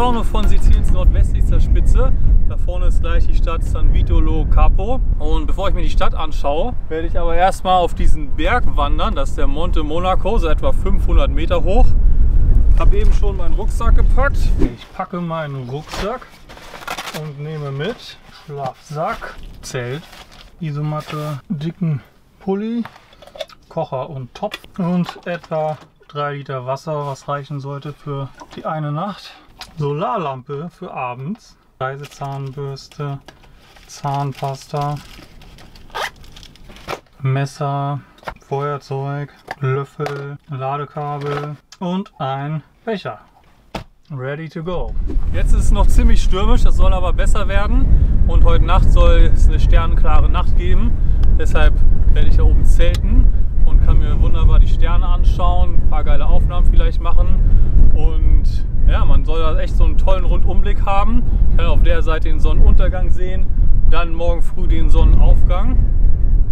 Giorno von Siziliens nordwestlichster Spitze. Da vorne ist gleich die Stadt San Vito lo Capo. Und bevor ich mir die Stadt anschaue, werde ich aber erstmal auf diesen Berg wandern. Das ist der Monte Monaco, so etwa 500 Meter hoch. Ich habe eben schon meinen Rucksack gepackt. Ich packe meinen Rucksack und nehme mit Schlafsack, Zelt, Isomatte, dicken Pulli, Kocher und Topf und etwa 3 Liter Wasser, was reichen sollte für die eine Nacht. Solarlampe für abends, Reisezahnbürste, Zahnpasta, Messer, Feuerzeug, Löffel, Ladekabel und ein Becher. Ready to go. Jetzt ist es noch ziemlich stürmisch, das soll aber besser werden. Und heute Nacht soll es eine sternenklare Nacht geben. Deshalb werde ich da oben zelten und kann mir wunderbar die Sterne anschauen, ein paar geile Aufnahmen vielleicht machen. Und ja, man soll da echt so einen tollen Rundumblick haben. Ich kann auf der Seite den Sonnenuntergang sehen, dann morgen früh den Sonnenaufgang.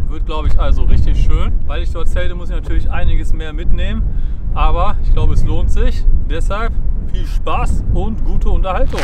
Wird, glaube ich, also richtig schön. Weil ich dort zelte, muss ich natürlich einiges mehr mitnehmen. Aber ich glaube, es lohnt sich. Deshalb viel Spaß und gute Unterhaltung.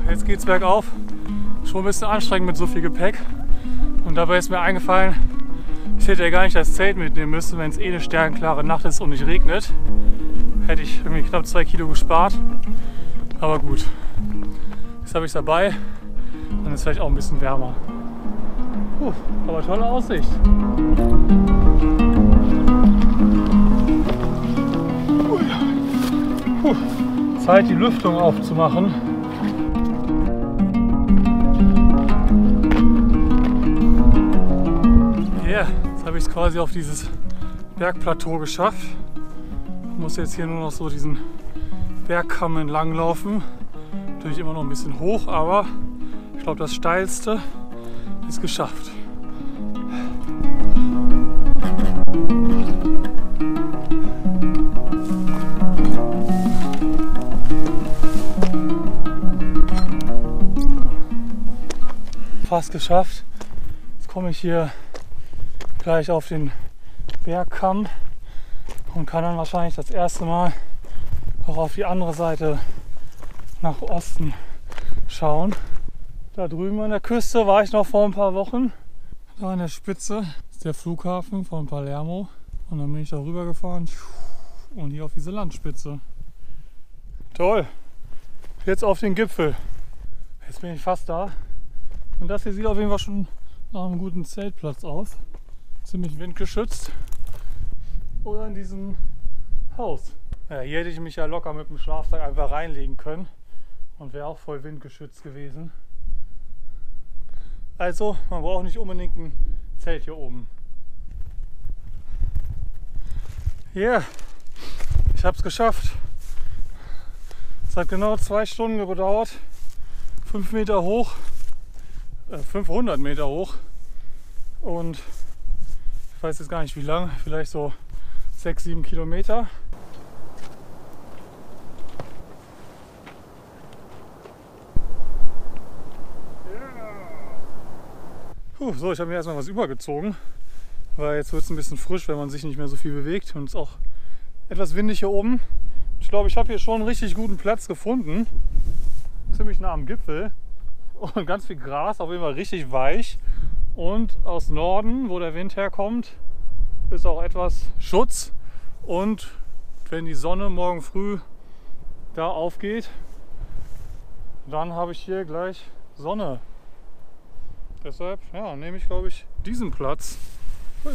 Jetzt geht's bergauf. Schon ein bisschen anstrengend mit so viel Gepäck. Und dabei ist mir eingefallen, ich hätte ja gar nicht das Zelt mitnehmen müssen, wenn es eh eine sternklare Nacht ist und nicht regnet. Hätte ich irgendwie knapp 2 Kilo gespart. Aber gut, jetzt habe ich es dabei. Dann ist es vielleicht auch ein bisschen wärmer. Aber tolle Aussicht. Zeit, die Lüftung aufzumachen. Ja, jetzt habe ich es quasi auf dieses Bergplateau geschafft. Ich muss jetzt hier nur noch so diesen Bergkamm entlang laufen. Natürlich immer noch ein bisschen hoch, aber ich glaube, das Steilste ist geschafft. Fast geschafft. Jetzt komme ich hier gleich auf den Bergkamm und kann dann wahrscheinlich das erste Mal auch auf die andere Seite nach Osten schauen. Da drüben an der Küste war ich noch vor ein paar Wochen. Da an der Spitze ist der Flughafen von Palermo und dann bin ich da rüber gefahren und hier auf diese Landspitze. Toll! Jetzt auf den Gipfel. Jetzt bin ich fast da. Und das hier sieht auf jeden Fall schon nach einem guten Zeltplatz aus. Ziemlich windgeschützt. Oder in diesem Haus. Ja, hier hätte ich mich ja locker mit dem Schlafsack einfach reinlegen können. Und wäre auch voll windgeschützt gewesen. Also, man braucht nicht unbedingt ein Zelt hier oben. Ja, ich habe es geschafft. Es hat genau 2 Stunden gedauert. 5 Meter hoch. 500 Meter hoch und ich weiß jetzt gar nicht wie lang, vielleicht so 6-7 Kilometer. So, ich habe mir erstmal was übergezogen, weil jetzt wird es ein bisschen frisch, wenn man sich nicht mehr so viel bewegt und es ist auch etwas windig hier oben. Ich glaube, ich habe hier schon einen richtig guten Platz gefunden, ziemlich nah am Gipfel. Und ganz viel Gras, auf jeden Fall richtig weich. Und aus Norden, wo der Wind herkommt, ist auch etwas Schutz. Und wenn die Sonne morgen früh da aufgeht, dann habe ich hier gleich Sonne. Deshalb ja, nehme ich, glaube ich, diesen Platz. Hui.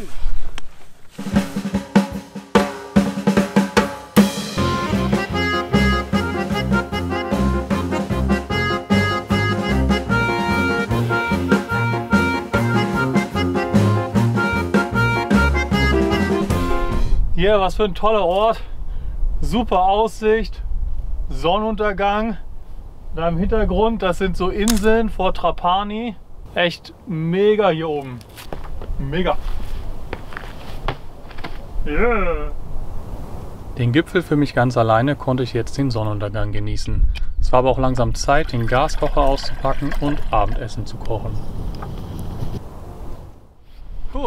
Hier, was für ein toller Ort. Super Aussicht, Sonnenuntergang, Da im Hintergrund, das sind so Inseln vor Trapani. Echt mega hier oben. Mega. Yeah. Den Gipfel für mich ganz alleine konnte ich jetzt den Sonnenuntergang genießen. Es war aber auch langsam Zeit, den Gaskocher auszupacken und Abendessen zu kochen.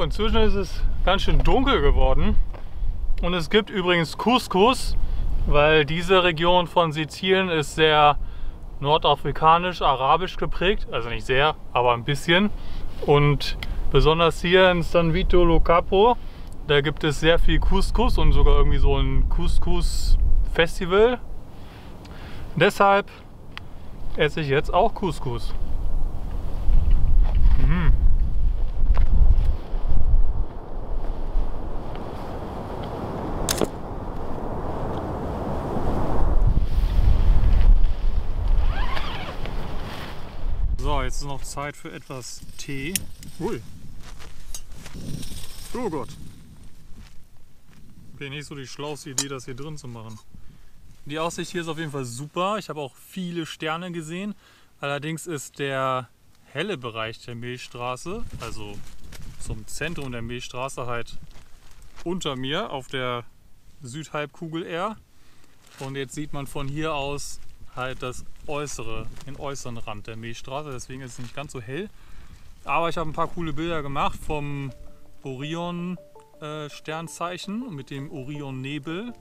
Inzwischen ist es ganz schön dunkel geworden. Und es gibt übrigens Couscous, weil diese Region von Sizilien ist sehr nordafrikanisch, arabisch geprägt. Also nicht sehr, aber ein bisschen. Und besonders hier in San Vito lo Capo, da gibt es sehr viel Couscous und sogar irgendwie so ein Couscous-Festival. Deshalb esse ich jetzt auch Couscous. So, jetzt ist noch Zeit für etwas Tee. Ui. Oh Gott. Okay, nicht so die schlauste Idee, das hier drin zu machen. Die Aussicht hier ist auf jeden Fall super. Ich habe auch viele Sterne gesehen. Allerdings ist der helle Bereich der Milchstraße, also zum Zentrum der Milchstraße, halt unter mir auf der Südhalbkugel eher. Und jetzt sieht man von hier aus halt den äußeren Rand der Milchstraße, deswegen ist es nicht ganz so hell. Aber ich habe ein paar coole Bilder gemacht vom Orion-Sternzeichen mit dem Orion-Nebel.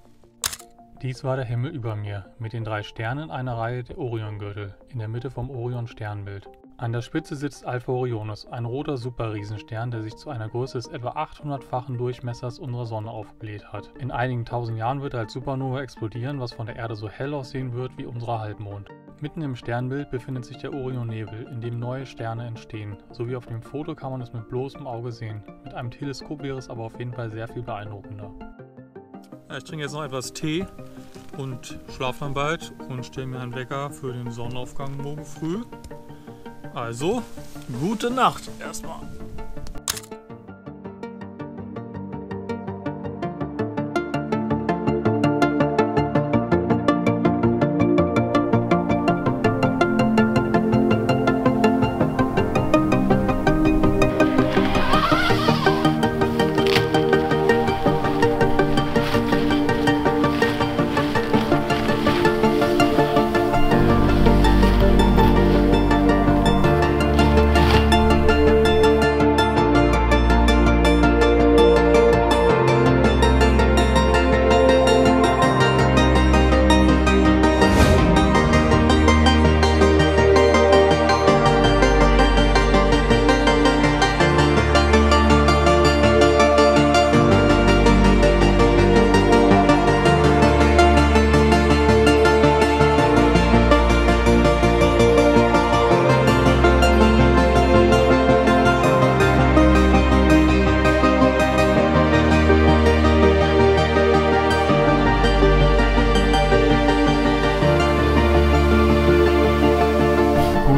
Dies war der Himmel über mir, mit den 3 Sternen einer Reihe der Oriongürtel, in der Mitte vom Orion-Sternbild. An der Spitze sitzt Alpha Orionis, ein roter Superriesenstern, der sich zu einer Größe des etwa 800-fachen Durchmessers unserer Sonne aufgebläht hat. In einigen tausend Jahren wird er als Supernova explodieren, was von der Erde so hell aussehen wird wie unser Halbmond. Mitten im Sternbild befindet sich der Orion-Nebel, in dem neue Sterne entstehen. So wie auf dem Foto kann man es mit bloßem Auge sehen. Mit einem Teleskop wäre es aber auf jeden Fall sehr viel beeindruckender. Ich trinke jetzt noch etwas Tee und schlafe dann bald und stelle mir einen Wecker für den Sonnenaufgang morgen früh. Also, gute Nacht erstmal.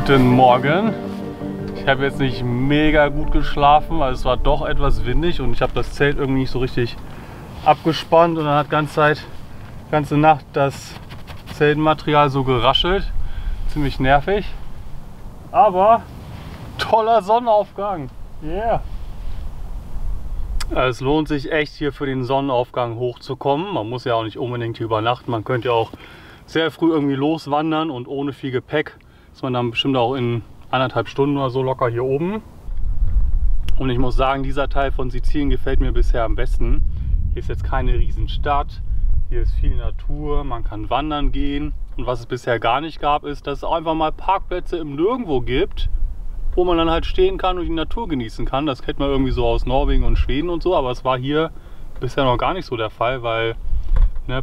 Guten Morgen. Ich habe jetzt nicht mega gut geschlafen, weil es war doch etwas windig und ich habe das Zelt irgendwie nicht so richtig abgespannt und dann hat ganze Nacht das Zeltmaterial so geraschelt. Ziemlich nervig. Aber toller Sonnenaufgang. Yeah. Es lohnt sich echt hier für den Sonnenaufgang hochzukommen. Man muss ja auch nicht unbedingt hier übernachten. Man könnte ja auch sehr früh irgendwie loswandern und ohne viel Gepäck ist man dann bestimmt auch in 1,5 Stunden oder so locker hier oben. Und ich muss sagen, dieser Teil von Sizilien gefällt mir bisher am besten. Hier ist jetzt keine Riesenstadt, hier ist viel Natur, man kann wandern gehen. Und was es bisher gar nicht gab, ist, dass es einfach mal Parkplätze im Nirgendwo gibt, wo man dann halt stehen kann und die Natur genießen kann. Das kennt man irgendwie so aus Norwegen und Schweden und so, aber es war hier bisher noch gar nicht so der Fall, weil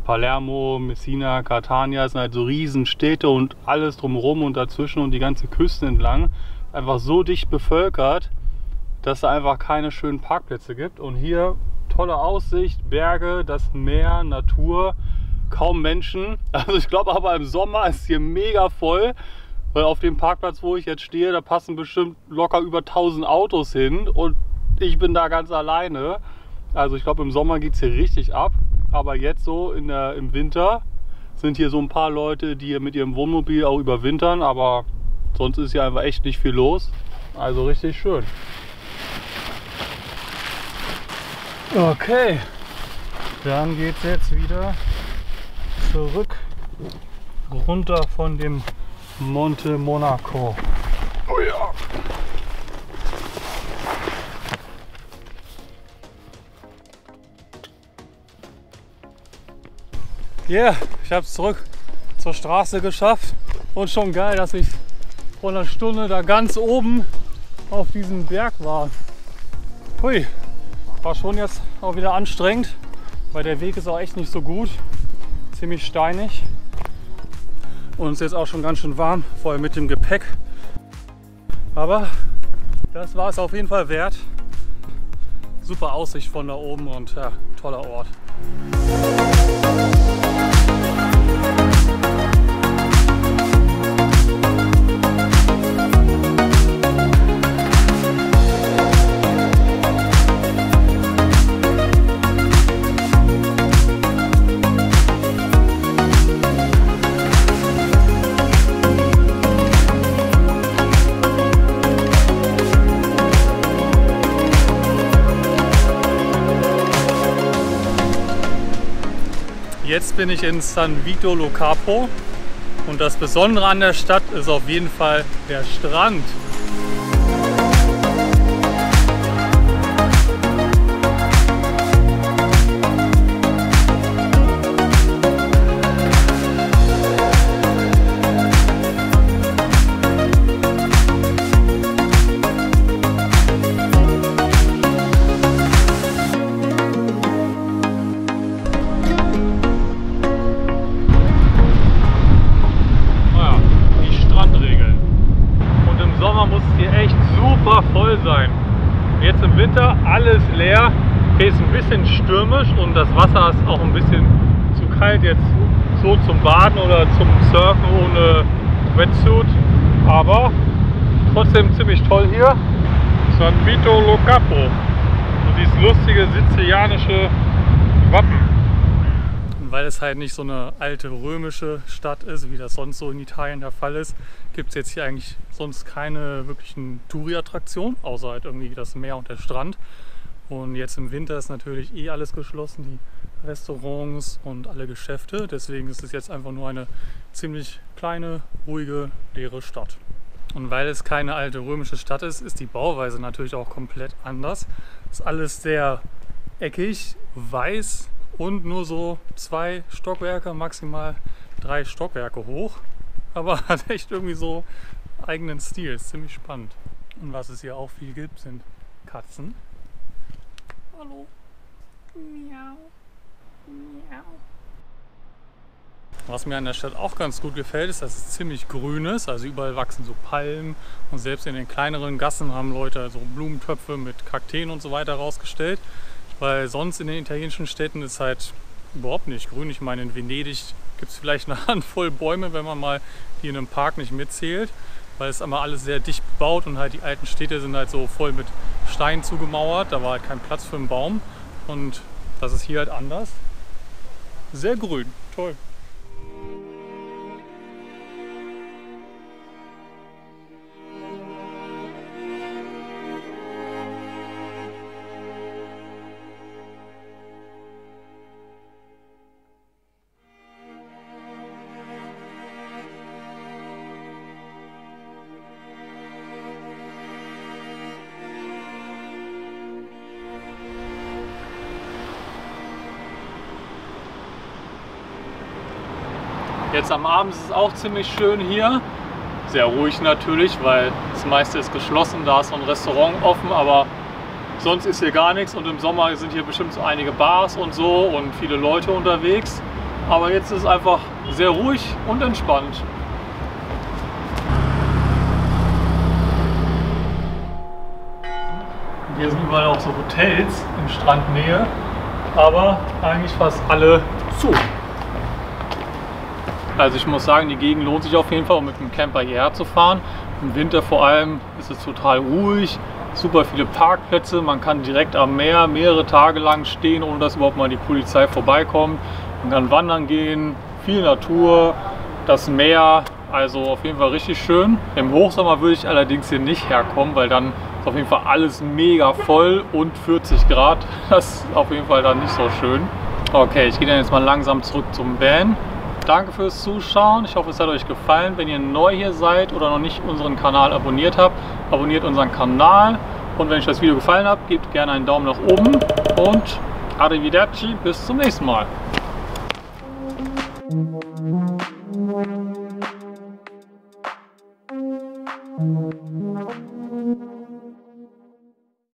Palermo, Messina, Catania sind halt so Riesenstädte und alles drumherum und dazwischen und die ganze Küste entlang einfach so dicht bevölkert, dass da einfach keine schönen Parkplätze gibt. Und hier tolle Aussicht, Berge, das Meer, Natur, kaum Menschen. Also ich glaube aber im Sommer ist hier mega voll, weil auf dem Parkplatz, wo ich jetzt stehe, da passen bestimmt locker über 1000 Autos hin und ich bin da ganz alleine. Also ich glaube im Sommer geht es hier richtig ab. Aber jetzt so im Winter sind hier so ein paar Leute, die hier mit ihrem Wohnmobil auch überwintern, aber sonst ist hier einfach echt nicht viel los. Also richtig schön. Okay, dann geht es jetzt wieder zurück runter von dem Monte Monaco. Oh ja. Yeah, ich habe es zurück zur Straße geschafft und schon geil, dass ich vor einer Stunde da ganz oben auf diesem Berg war. Hui, war schon jetzt auch wieder anstrengend, weil der Weg ist auch echt nicht so gut, ziemlich steinig und es ist jetzt auch schon ganz schön warm, vor allem mit dem Gepäck. Aber das war es auf jeden Fall wert. Super Aussicht von da oben und ja, toller Ort. Jetzt bin ich in San Vito Lo Capo und das Besondere an der Stadt ist auf jeden Fall der Strand. Voll sein. Jetzt im Winter alles leer, hier ist ein bisschen stürmisch und das Wasser ist auch ein bisschen zu kalt jetzt so zum Baden oder zum Surfen ohne Wetsuit, aber trotzdem ziemlich toll hier. San Vito Lo Capo und dieses lustige sizilianische Wappen. Weil es halt nicht so eine alte römische Stadt ist, wie das sonst so in Italien der Fall ist, gibt es jetzt hier eigentlich sonst keine wirklichen Touri-Attraktionen, außer halt irgendwie das Meer und der Strand. Und jetzt im Winter ist natürlich eh alles geschlossen, die Restaurants und alle Geschäfte. Deswegen ist es jetzt einfach nur eine ziemlich kleine, ruhige, leere Stadt. Und weil es keine alte römische Stadt ist, ist die Bauweise natürlich auch komplett anders. Ist alles sehr eckig, weiß und nur so 2 Stockwerke, maximal 3 Stockwerke hoch. Aber hat echt irgendwie so eigenen Stil, ist ziemlich spannend. Und was es hier auch viel gibt, sind Katzen. Hallo. Miau. Miau. Was mir an der Stadt auch ganz gut gefällt, ist, dass es ziemlich grün ist. Also überall wachsen so Palmen und selbst in den kleineren Gassen haben Leute so Blumentöpfe mit Kakteen und so weiter rausgestellt. Weil sonst in den italienischen Städten ist halt überhaupt nicht grün. Ich meine, in Venedig gibt es vielleicht eine Handvoll Bäume, wenn man mal die in einem Park nicht mitzählt. Weil es aber alles sehr dicht bebaut und halt die alten Städte sind halt so voll mit Stein zugemauert. Da war halt kein Platz für einen Baum. Und das ist hier halt anders. Sehr grün, toll. Jetzt am Abend ist es auch ziemlich schön hier. Sehr ruhig natürlich, weil das meiste ist geschlossen. Da ist so ein Restaurant offen, aber sonst ist hier gar nichts. Und im Sommer sind hier bestimmt so einige Bars und so und viele Leute unterwegs. Aber jetzt ist es einfach sehr ruhig und entspannt. Hier sind überall auch so Hotels in Strandnähe, aber eigentlich fast alle zu. Also ich muss sagen, die Gegend lohnt sich auf jeden Fall, um mit dem Camper hierher zu fahren. Im Winter vor allem ist es total ruhig, super viele Parkplätze, man kann direkt am Meer mehrere Tage lang stehen, ohne dass überhaupt mal die Polizei vorbeikommt. Man kann wandern gehen, viel Natur, das Meer, also auf jeden Fall richtig schön. Im Hochsommer würde ich allerdings hier nicht herkommen, weil dann ist auf jeden Fall alles mega voll und 40 Grad. Das ist auf jeden Fall dann nicht so schön. Okay, ich gehe dann jetzt mal langsam zurück zum Van. Danke fürs Zuschauen. Ich hoffe, es hat euch gefallen. Wenn ihr neu hier seid oder noch nicht unseren Kanal abonniert habt, abonniert unseren Kanal. Und wenn euch das Video gefallen hat, gebt gerne einen Daumen nach oben und arrivederci, bis zum nächsten Mal.